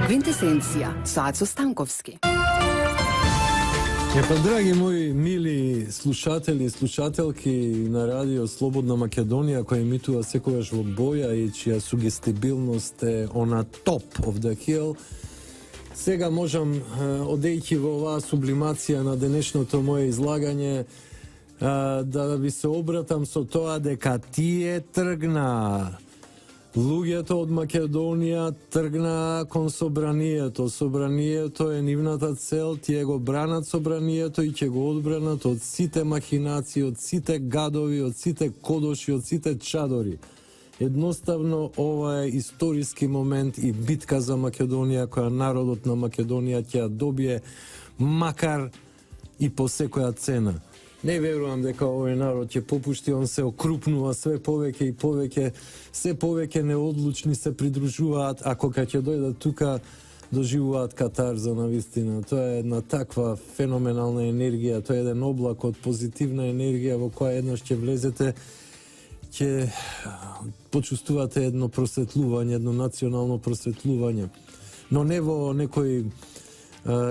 Квинтесенција со Ацо Станковски. Драги мои мили слушатели и слушателки на радио Слободна Македонија, која емитува секогаш во боја и чија сугестибилност е on top of the hill, сега можам, одејќи во оваа сублимација на денешното моје излагање, да ви се обратам со тоа дека тие тргна. Луѓето од Македонија тргнаа кон собранието. Собранието е нивната цел, тие го бранат собранието и ќе го одбранат од сите махинации, од сите гадови, од сите кодоши, од сите чадори. Едноставно, ова е историски момент и битка за Македонија, која народот на Македонија ќе ја добие, макар и по секоја цена. Не верувам дека овој народ ќе попушти, он се окрупнува све повеќе и повеќе, се повеќе неодлучни се придружуваат, а кога ќе дојдат тука, доживуваат катарза на вистина. Тоа е една таква феноменална енергија, тоа е еден облак од позитивна енергија во која еднаш ќе влезете, ќе почувствувате едно просветлување, едно национално просветлување. Но не во некој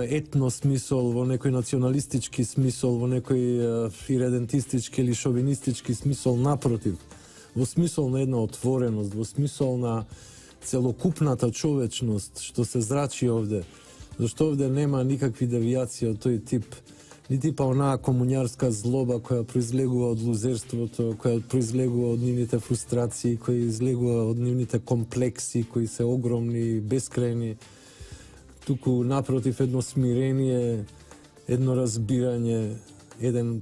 етно смисол, во некој националистички смисол, во некој иредентистички или шовинистички смисол, напротив, во смисол на една отвореност, во смисол на целокупната човечност, што се зрачи овде, зашто овде нема никакви девијации од тој тип, ни типа онаа комуњарска злоба која произлегува од лузерството, која произлегува од нивните фрустрации, која излегува од нивните комплекси, кои се огромни, бескрајни. Туку напротив едно смирение, едно разбирање, еден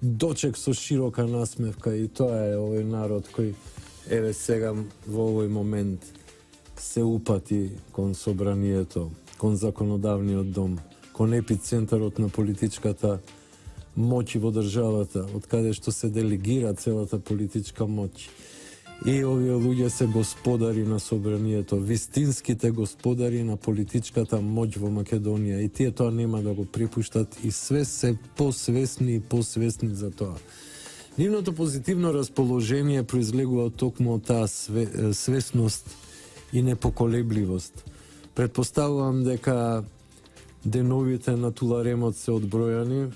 дочек со широка насмевка, и тоа е овој народ кој еве сега во овој момент се упати кон собранието, кон законодавниот дом, кон епицентарот на политичката моќ во државата, од каде што се делегира целата политичка моќ. И овие луѓе се господари на собранието, вистинските господари на политичката моќ во Македонија, и тие тоа нема да го припуштат, и све се посвесни и посвесни за тоа. Нивното позитивно расположение произлегува токму од таа свесност и непоколебливост. Предпоставувам дека деновите на Туларемот се одбројани,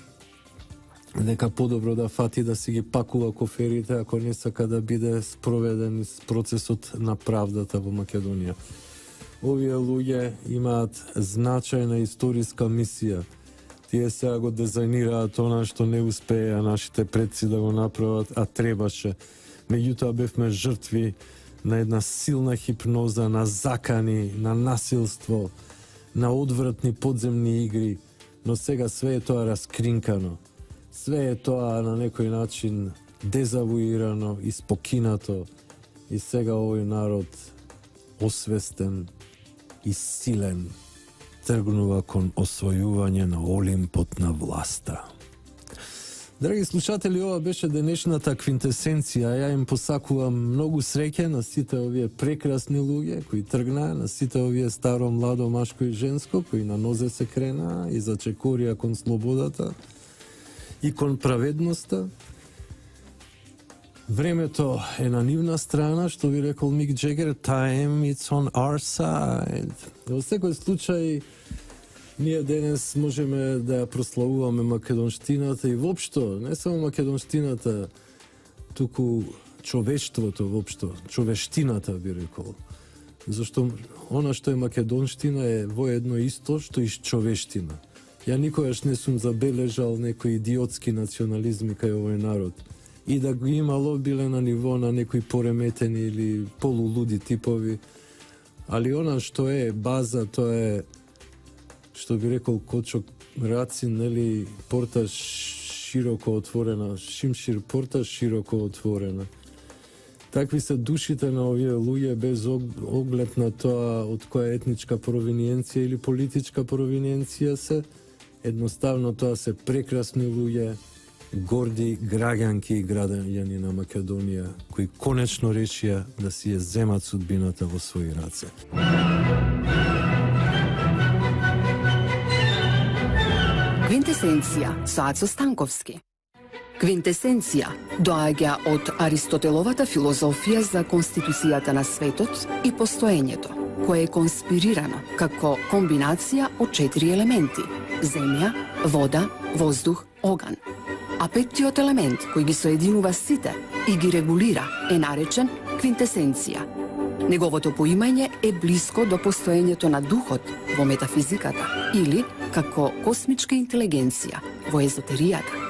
дека подобро да фати да си ги пакува коферите ако не сака да биде спроведен процесот на правдата во Македонија. Овие луѓе имаат значајна историска мисија. Тие сега го дизајнираат она што не успеа нашите предци да го направат, а требаше. Меѓутоа бевме жртви на една силна хипноза, на закани, на насилство, на одвратни подземни игри, но сега све е тоа раскринкано. Све е тоа на некој начин дезавуирано и спокинато, и сега овој народ освестен и силен тргнува кон освојување на олимпот на власта. Драги слушатели, ова беше денешната квинтесенција. Ја им посакувам многу среќа на сите овие прекрасни луѓе кои тргнаа, на сите овие старо, младо, машко и женско, кои на нозе се кренаа и зачекорија кон слободата и кон праведноста. Времето е на нивна страна, што би рекол Мик Джегер, time it's on our side. Во секој случај, ние денес можеме да ја прославуваме македонштината и воопшто, не само македонштината, туку човештвото воопшто, човештината би рекол. Зашто она што е македонштина е воедно исто што и човештина. Ја никогаш не сум забележал некои идиотски национализми кај овој народ. И да го имало, биле на ниво на некои пореметени или полулуди типови. Али она што е база, тоа е, што би рекол Кочок Рацин, нели, порта широко отворена, Шимшир порта широко отворена. Такви се душите на овие луѓе без оглед на тоа од која етничка провиниенција или политичка провиниенција се. Едноставно тоа се прекрасни луѓе, горди граѓанки и граѓани на Македонија, кои конечно решија да си ја земат судбината во своји раце. Квинтесенција со Ацо Станковски. Квинтесенција доаѓа од Аристотеловата филозофија за конституцијата на светот и постоењето. кое е конспирирано како комбинација од 4 елементи: земја, вода, воздух, оган. А петтиот елемент, кој ги соединува сите и ги регулира, е наречен квинтесенција. Неговото поимање е блиско до постоењето на духот во метафизиката или како космичка интелигенција во езотеријата.